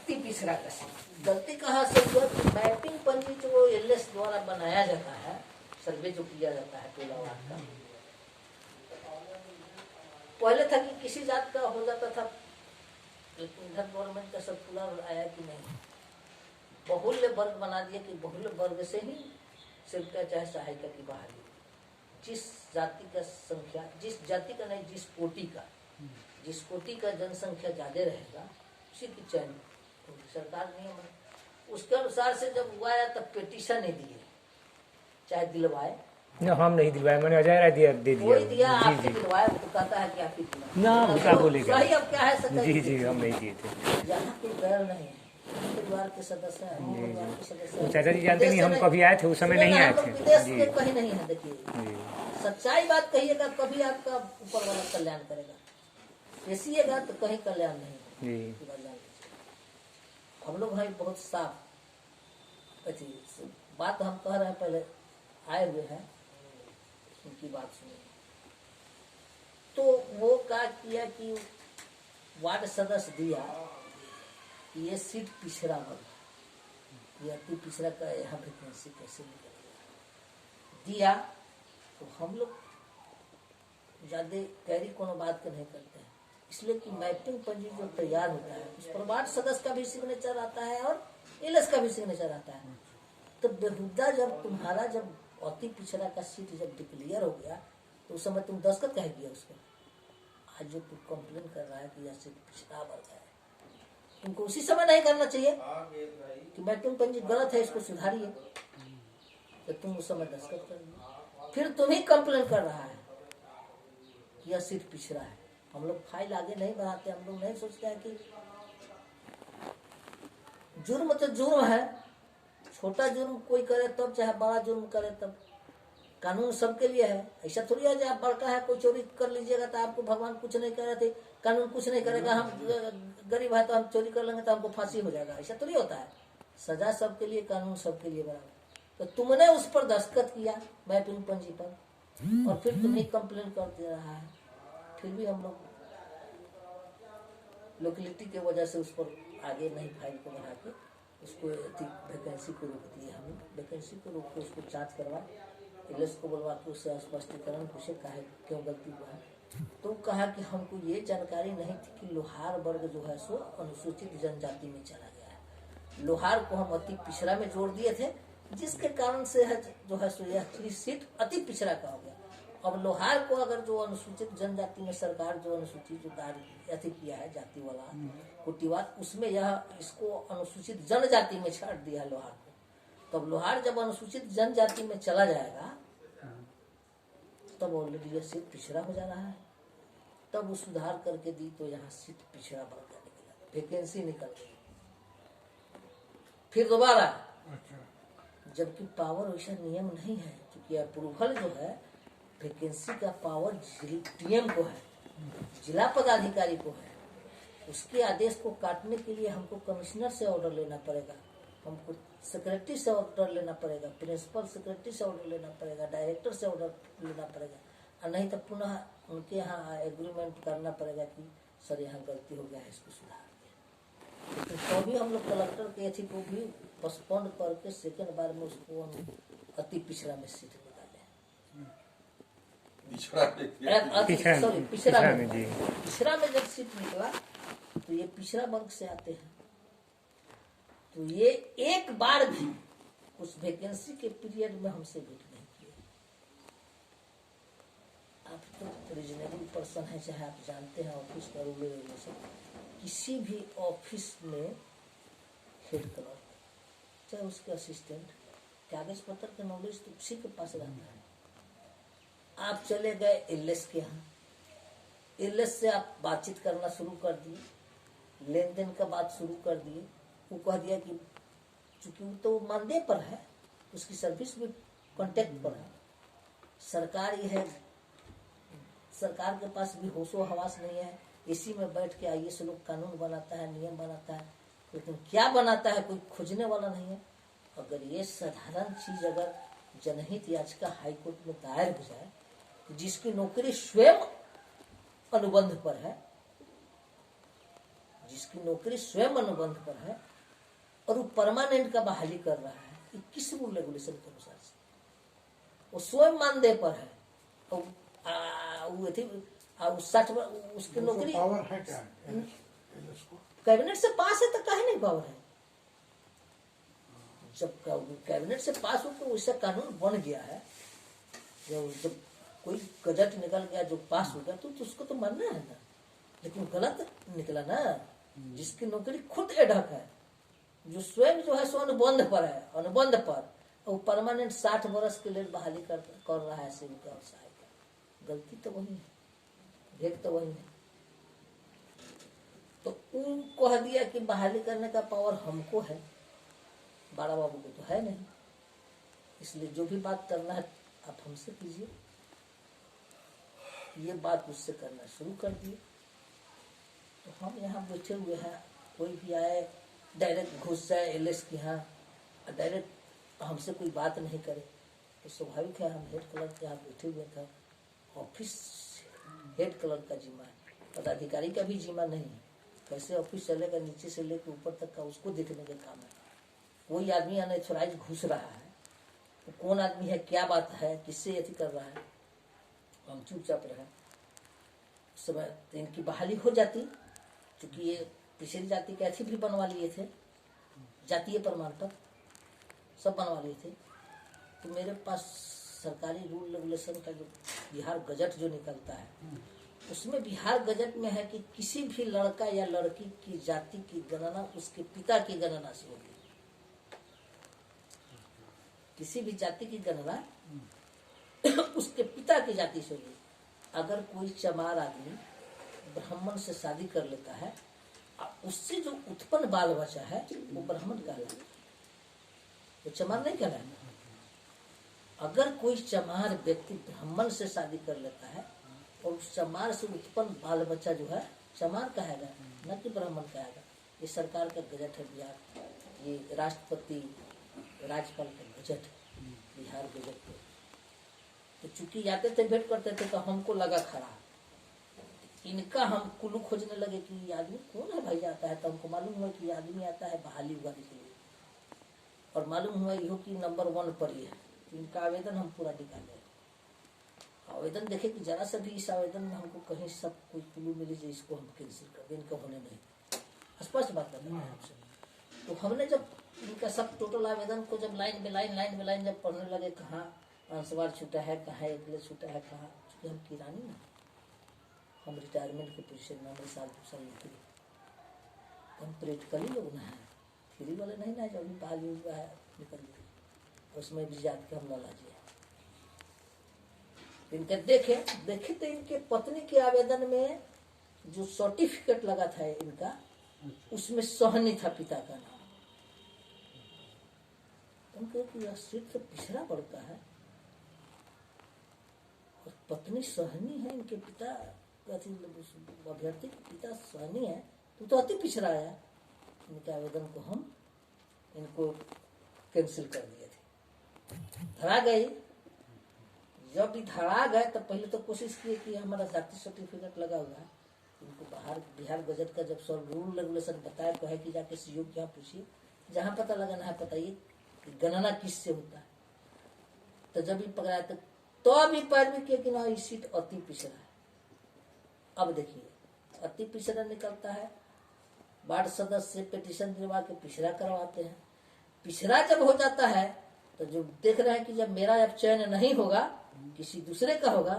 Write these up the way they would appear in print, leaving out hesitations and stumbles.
अति पिछड़ा का सीट। गलती कहाँ से हुआ कि मैपिंग पंजी जो एलएस द्वारा बनाया जाता है, सर्वे जो किया जाता है टोला वार्ड का, पहले था कि किसी जात का हो जाता था, लेकिन इधर गवर्नमेंट का सर्कुलर आया कि नहीं, बहुल्य वर्ग बना दिया कि बहुल्य वर्ग से ही सेविका चाहे सहायिका की बहाली, जिस जाति का संख्या, जिस जाति का नहीं, जिस कोटि का जनसंख्या ज्यादा रहेगा उसी की चयन सरकार नियम है। उसके अनुसार से जब हुआ है तब पिटीशन नहीं दिए, चाहे दिलवाए हम नहीं दिलवाए, मैंने अजय दे दिया, कोई दिया आपके दिलवाए, तो कहता है कि आप ही ना, क्या बोलेगा सही। अब क्या है सकता, जी हम नहीं दिए थे। जहाँ कोई डर नहीं है, परिवार के सदस्य हैं, परिवार के सदस्य। चाचा जी जानते नहीं, हम कभी आए थे उस समय नहीं आए थे विदेश में कहीं नहीं है। देखिए सच्चाई बात कहिएगा, कभी आपका ऊपर वाला कल्याण करेगा, ऐसीएगा तो कहीं कल्याण नहीं। हम लोग भाई बहुत साफ बात हम कह रहे हैं, पहले आए हुए हैं उनकी बात सुनिए। तो वो क्या किया कि वार्ड सदस्य दिया कि ये सीट पिछड़ा वर्ग, ये अति पिछड़ा का यहाँ वैकेंसी कैसे निकल दिया। तो हम लोग ज्यादा कैरी कोनो बात के नहीं करते हैं, इसलिए कि मैपिंग पंजी जो तैयार होता है उस पर वार्ड सदस्य का भी सिग्नेचर आता है और एलएस का भी सिग्नेचर आता है। तो बेहुदा जब तुम्हारा जब अति पिछड़ा का सीट जब डिक्लेयर हो गया तो उस समय तुम दस्तखत कह दिया उस पर। आज जो तुम कंप्लेन कर रहा है कि यह सीट पिछड़ा वर्ग है, तुमको उसी समय नहीं करना चाहिए कि मैपिंग पंजी गलत है, इसको सुधारिए, तो तुम उस समय दस्तखत कर दिए। फिर तुम ही कंप्लेन कर रहा है कि यह सीट पिछड़ा है। हम लोग फाइल आगे नहीं बढ़ाते, हम लोग नहीं सोचते हैं कि जुर्म तो जुर्म है, छोटा जुर्म कोई करे तब, चाहे बड़ा जुर्म करे तब, कानून सबके लिए है। ऐसा थोड़ी है आप बड़का है कोई चोरी कर लीजिएगा तो आपको भगवान कुछ नहीं कर रहे थे, कानून कुछ नहीं करेगा, हम गरीब है तो हम चोरी कर लेंगे तो हमको फांसी हो जाएगा, ऐसा थोड़ी होता है। सजा सबके लिए, कानून सबके लिए बराबर। तो तुमने उस पर दस्तखत किया मैपिंग पंजी पर, और फिर तुम्हें कंप्लेन कर दे रहा है। फिर भी हम लोग लोकेलिटी के वजह से उस पर आगे नहीं फाइल को बढ़ा के उसको वैकेंसी को रोक दिए। हम वैकेंसी को रोक के उसको जांच करवा, एलएस को बुलवा के उससे स्पष्टीकरण पूछे काहे क्यों गलती हुआ है। तो कहा कि हमको ये जानकारी नहीं थी कि लोहार वर्ग जो है सो अनुसूचित जनजाति में चला गया है। लोहार को हम अति पिछड़ा में जोड़ दिए थे, जिसके कारण से है जो है सो यह सीट अति पिछड़ा का हो गया। अब लोहार को अगर जो अनुसूचित जनजाति में सरकार जो अनुसूचित जो कार्य किया है जाति वाला कुटीवाद, उसमें यह इसको अनुसूचित जनजाति में छाट दिया है लोहार को। तब लोहार जब अनुसूचित जनजाति में चला जाएगा तब ऑलरेडी यह सीट पिछड़ा हो जा रहा है। तब वो सुधार करके दी तो यहाँ सीट पिछड़ा वर्ग का निकला, वैकेंसी निकल गई। फिर दोबारा, जबकि पावर वैसा नियम नहीं है, क्योंकि अप्रूवल जो है वैकेंसी का पावर डीएम को है, जिला पदाधिकारी को है। उसके आदेश को काटने के लिए हमको कमिश्नर से ऑर्डर लेना पड़ेगा, हमको सेक्रेटरी से ऑर्डर लेना पड़ेगा, प्रिंसिपल सेक्रेटरी से ऑर्डर लेना पड़ेगा, डायरेक्टर से ऑर्डर लेना पड़ेगा, और नहीं तो पुनः उनके यहाँ एग्रीमेंट करना पड़ेगा कि सर यहाँ गलती हो गया है, इसको सुधार दिया। लेकिन तो भी हम लोग कलेक्टर के एथी को भी पोस्टपोन करके सेकेंड बार में उसको हम अति पिछड़ा में सीट पिछड़ा में जब सीट निकला तो ये पिछड़ा वर्ग से आते हैं। तो ये एक बार भी उस वैकेंसी के पीरियड में हमसे भेंट नहीं किए। आप तो रीजनेबल पर्सन है, चाहे आप जानते हैं ऑफिस का रूल रेगुलेशन, किसी भी ऑफिस में हेड क्लर्क चाहे उसके असिस्टेंट, कागज पत्र का नॉलेज तो उसी के पास रहता है। आप चले गए एलएस के यहाँ, एलएस से आप बातचीत करना शुरू कर दिए, लेन देन का बात शुरू कर दिए। वो कह दिया कि चूंकि वो तो मानदेय पर है, उसकी सर्विस भी कॉन्टेक्ट पर है, सरकार ये है, सरकार के पास भी होशो हवास नहीं है, इसी में बैठ के आइए से लोग कानून बनाता है, नियम बनाता है, लेकिन क्या बनाता है कोई खोजने वाला नहीं है। अगर ये साधारण चीज अगर जनहित याचिका हाईकोर्ट में दायर हो जाए, जिसकी नौकरी स्वयं अनुबंध पर है, जिसकी नौकरी स्वयं अनुबंध पर है और वो परमानेंट का बहाली कर रहा है, ये किस रूल रेगुलेशन के अनुसार से? वो स्वयं मानदेय पर है और वो थी उस 60 उसकी नौकरी पावर है क्या LS को? कैबिनेट से पास है तो काहे नहीं पावर है? जब कैबिनेट से पास हो तो वैसा कानून बन गया है, जब कोई गजट निकल गया जो पास हो गया तो उसको तो मानना है ना। लेकिन गलत निकला ना, जिसकी नौकरी खुद एडहक है, जो स्वयं जो है सो अनुबंध पर है, अनुबंध पर वो परमानेंट 60 वर्ष के लिए बहाली कर रहा है सेविका और सहायिका। गलती तो वही है, भेद तो वही है। तो उनको कह दिया कि बहाली करने का पावर हमको है, बड़ा बाबू को तो है नहीं। इसलिए जो भी बात करना है आप हमसे कीजिए। ये बात उससे करना शुरू कर दिए। तो हम यहाँ बैठे हुए हैं, कोई भी आए डायरेक्ट घुस जाए LS के यहाँ, डायरेक्ट हमसे कोई बात नहीं करे तो स्वाभाविक है। हम हेड क्लर्क के यहाँ बैठे हुए थे, ऑफिस हेड क्लर्क का जिम्मा है, पदाधिकारी का भी जिम्मा नहीं है। कैसे ऑफिस चलेगा, नीचे से लेकर ऊपर तक का उसको देखने का काम है। कोई आदमी अनऑथराइज घुस रहा है, तो कौन आदमी है, क्या बात है, किससे यति कर रहा है, हम चुपचाप रहे। उस समय तो इनकी बहाली हो जाती, क्योंकि ये पिछड़ी जाति के अथी भी बनवा लिए थे, जातीय प्रमाण पत्र सब बनवा लिए थे। तो मेरे पास सरकारी रूल रेगुलेशन का जो बिहार गजट जो निकलता है, उसमें बिहार गजट में है कि किसी भी लड़का या लड़की की जाति की गणना उसके पिता की गणना से होगी। किसी भी जाति की गणना उसके पिता की जाति से होगी। अगर कोई चमार आदमी ब्राह्मण से शादी कर लेता है, उससे जो उत्पन्न बाल बचा है वो ब्राह्मण कहलाएगा, वो चमार नहीं कहलाएगा। अगर कोई चमार व्यक्ति ब्राह्मण से शादी कर लेता है और उस चमार से उत्पन्न बाल बच्चा जो है चमार कहेगा, न कि ब्राह्मण कहेगा। ये सरकार का गजट है बिहार, ये राष्ट्रपति राज्यपाल का गजट है बिहार गजट पे। तो चूंकि जाते थे भेंट करते थे तो हमको लगा खड़ा, इनका हम कुल्लू खोजने लगे कि ये आदमी कौन है भाई जाता है। तो हमको मालूम हुआ कि ये आदमी आता है बहाली उगाने के लिए, और मालूम हुआ यो कि नंबर 1 पर ही है। तो इनका आवेदन हम पूरा निकाले, आवेदन देखे कि जरा सा भी इस आवेदन में हमको कहीं सब कोई कुल्लू मिले जो इसको हम कैंसिल कर दें, इनका होने नहीं, स्पष्ट बात कर रहे हैं हमसे। तो हमने जब इनका सब टोटल आवेदन को जब लाइन में लाइन जब पढ़ने लगे, कहाँ अंशवार छूटा है, कहाँ एकले छूटा है, कहाँ, चूँकि हम किरानी ना, हम रिटायरमेंट के पीछे 9 साल नौकरी, हम प्रैक्टिकली लोग ना है, फ्री वाले नहीं ना, जब भी बहाली हुआ है निकल गए, उसमें भी जात के हम न लाजिए। इनके देखे तो इनके पत्नी के आवेदन में जो सर्टिफिकेट लगा था इनका, उसमें सहनी था पिता का नाम। हम कहे कि यह सीट तो पिछड़ा पड़ता है और पत्नी सहनी है, इनके पिता अभ्यर्थी के पिता सहनी है, तो अति पिछड़ा आया। इनके आवेदन को हम इनको कैंसिल कर दिए थे, धरा गई। जब भी धरा गए तो पहले तो कोशिश किए कि हमारा जाति सर्टिफिकेट लगा हुआ है, इनको बाहर बिहार गजट का जब सब रूल रेगुलेशन बताया तो है कि जाके सीओ के यहाँ पूछिए, जहाँ पता लगाना है बताइए कि गणना किससे होता है। तो जब भी पकड़ाया तो अभी पैरवी किए कि ना ये सीट अति पिछड़ा है। अब देखिए अति पिछड़ा निकलता है, वार्ड सदस्य से पिटीशन दिलवा के पिछड़ा करवाते हैं। पिछड़ा जब हो जाता है तो जो देख रहे हैं कि जब मेरा अब चयन नहीं होगा, किसी दूसरे का होगा,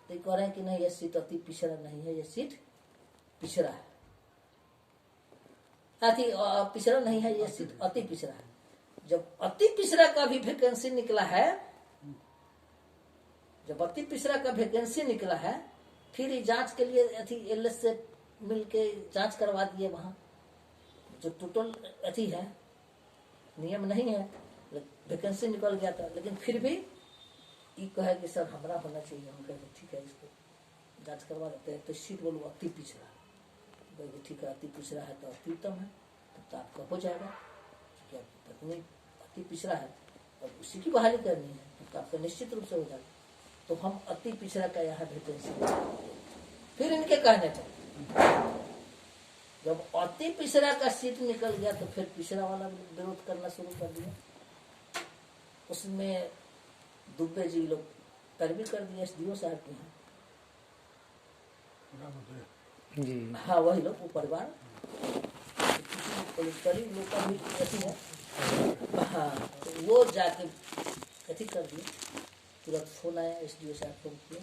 तो कह रहे हैं कि नहीं, यह सीट अति पिछड़ा नहीं है, यह सीट पिछड़ा है, अति पिछड़ा नहीं है, यह सीट अति पिछड़ा है। जब अति पिछड़ा का भी वैकेंसी निकला है, जब अति पिछड़ा का वैकेंसी निकला है, फिर जांच के लिए अथी LS से मिलके जांच करवा दिए। वहां जो टोटल अथी है, नियम नहीं है, वैकेंसी निकल गया था, लेकिन फिर भी ये कहे कि सर हमारा होना चाहिए। हम कहे ठीक है, इसको जांच करवा लेते हैं। तो सीट बोलो अति पिछड़ा, कहे ठीक है, अति पिछड़ा है तो अति उत्तम है, तब तो आपका हो जाएगा। क्योंकि आपकी पत्नी अति पिछड़ा है और उसी की बहाली करनी है, तो आपका निश्चित रूप से हो जाएगा। तो हम अति पिछड़ा का यहाँ वैकेंसी, फिर इनके कहने पर जब अति पिछड़ा का सीट निकल गया तो फिर पिछड़ा वाला विरोध करना शुरू कर दिया। उसमें दुबे जी लोग पैरवी कर दिए एसडीओ साहब के यहाँ। जी हाँ वही लोग, वो परिवार करीब लोग का भी ऐसी है। हाँ तो वो जाके अथी कर दिए। तुरंत फोन आया, एसडीओ साहब फोन किए,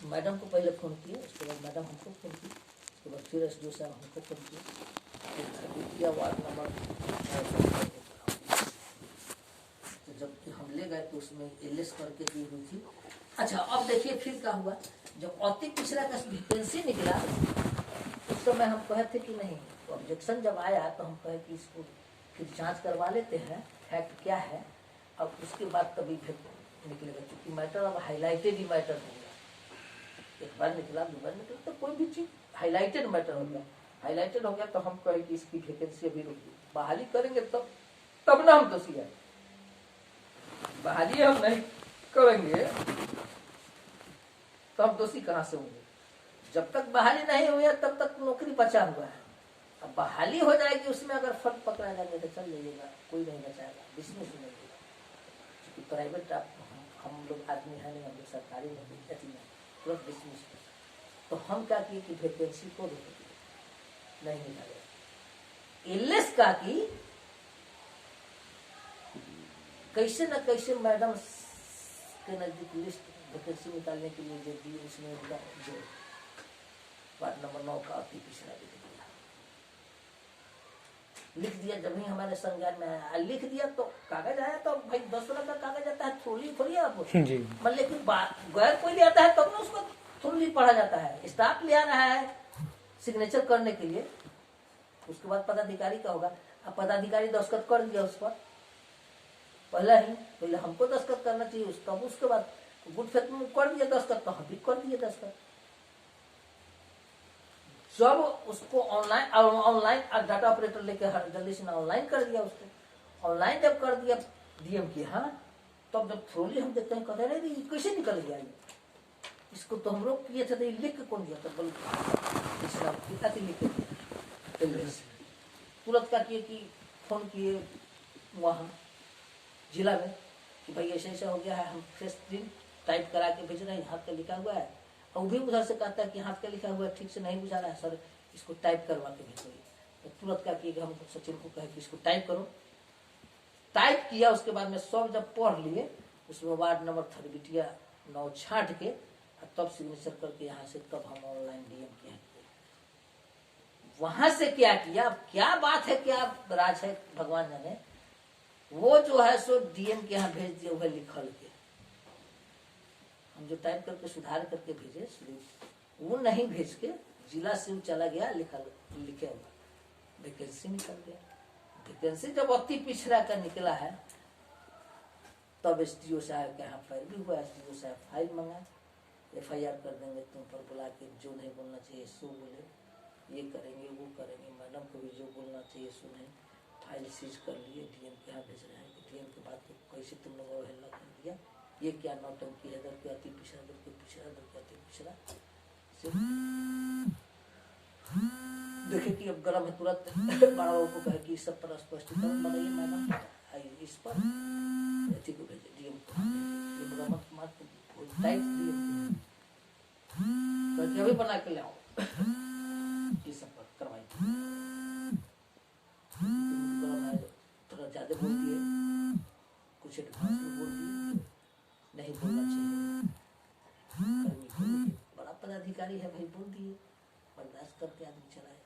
मैडम को पहले फोन किए, उसके बाद मैडम हमको फोन की, उसके बाद फिर एसडीओ साहब हमको फोन किए, फिर खरीदिया वार्ड नंबर। तो जब हम ले गए तो उसमें एलएस करके दी हुई थी। अच्छा अब देखिए फिर क्या हुआ, जब अति पिछड़ा का वैकेंसी निकला उस समय हम कहे थे कि नहीं, तो ऑब्जेक्शन जब आया तो हम कहे कि इसको फिर जांच करवा लेते हैं फैक्ट क्या है, अब उसके बाद तभी फिर निकलेगा, क्योंकि मैटर अब हाईलाइटेड ही मैटर हो गया। एक बार निकला, दो बार निकला, तो कोई भी चीज हाईलाइटेड मैटर हो गया। हाईलाइटेड हो गया तो हम कहे कि इसकी वैकेंसी अभी रुकी, बहाली करेंगे तब ना हम दोषी है। बहाली हम नहीं करेंगे तो हम दोषी कहाँ से होंगे? जब तक बहाली नहीं हुई है तब तक नौकरी बचा हुआ है। अब बहाली हो जाएगी, उसमें अगर फर्क पकड़ा जाएगा तो चल जाइएगा, कोई नहीं बचाएगा, डिसमिस नहीं होगा। क्योंकि प्राइवेट हम लोग आदमी है नहीं, हम लोग सरकारी नौकरी नहीं, तुरंत डिसमिस। तो हम क्या किए कि वैकेंसी को रोक दिए, नहीं निकाले। एलएस का कि कैसे न कैसे मैडम के नजदीक लिस्ट वैकेंसी निकालने के लिए जो दी, उसमें जो वार्ड नंबर 9 का अति पिछड़ा लिख दिया। जब ही हमारे संज्ञान में आया, लिख दिया तो कागज आया, तो भाई 10 का कागज आता है, थोड़ी आप जी मतलब, लेकिन गैर कोई भी आता है तब ना उसको थोड़ी पढ़ा जाता है। स्टाफ ले आ रहा है सिग्नेचर करने के लिए, उसके बाद पदाधिकारी का होगा। अब पदाधिकारी दस्तखत कर दिया उस पर पहले हमको दस्तखत करना चाहिए, तब उसके बाद गुड फेथ में कर दिया दस्तखत, तो हम भी कर दिए दस्तखत। जब उसको ऑनलाइन डाटा ऑपरेटर लेके जल्दी से ऑनलाइन कर दिया, उसको ऑनलाइन जब कर दिया डीएम की, हाँ तब जब थ्रोली हम देखते हैं, कहते हैं कैसे निकल गया ये, इसको तो हम लोग किए थे, तो लिख के कौन दिया था? बोल लिख के तुरंत क्या किए कि फोन किए वहाँ जिला में कि भाई ऐसा ऐसा हो गया है, हम फ्रेश प्रिंट टाइप करा के भेज रहे हैं, हाथ का लिखा हुआ है। और भी उधर से कहता है कि हाथ का लिखा हुआ है, ठीक से नहीं बुझा रहा है सर, इसको टाइप करवा के भेजो। तो तुरंत क्या किया कि हम सचिन को कहे कि इसको टाइप करो। टाइप किया, उसके बाद में सब जब पढ़ लिए, उसमें वार्ड नंबर 3 9 छाट के तब सिग्नेचर करके यहाँ से तब हम ऑनलाइन डीएम किया। वहां से क्या किया, क्या बात है, क्या राज है, भगवान जाने। वो जो है सो डीएम के यहाँ भेज दिया, वह लिखल के हम जो टाइप करके सुधार करके भेजे, वो नहीं भेज के जिला से चला गया, लिखे हुआ वैकेंसी निकल गया। वैकेंसी जब अति पिछड़ा का निकला है, तब एसडीओ साहब के यहाँ फाइल भी हुआ। एसडीओ साहब फाइल मंगा, एफआईआर कर देंगे तुम पर, बुला के जो नहीं बोलना चाहिए सो बोले, ये करेंगे वो करेंगे। मैडम को भी जो बोलना चाहिए सुने। फाइल सीज कर लिए, डीएम के यहाँ भेज रहे हैं। डीएम के बाद तो कैसे तुम लोग अवहेलना कर दिया, ये क्या नौटंकी है, दर के अति पिछड़ा, दर के पिछड़ा, दर के अति पिछड़ा। देखिए कि अब गरम है, तुरंत बड़ा बाबू को कहे कि इस सब पर स्पष्टीकरण बनाइए मैडम, इस पर अति को भेजे डीएम को, टाइप डीएम करके अभी बना के ले आओ, ये सब पर करवाइए। थोड़ा ज्यादा बोल दिए, कुछ एडवांस में बोल दिए, नहीं बोलना चाहिए। बड़ा पदाधिकारी है भाई, बोल दिए, बर्दाश्त करके आदमी चलाए।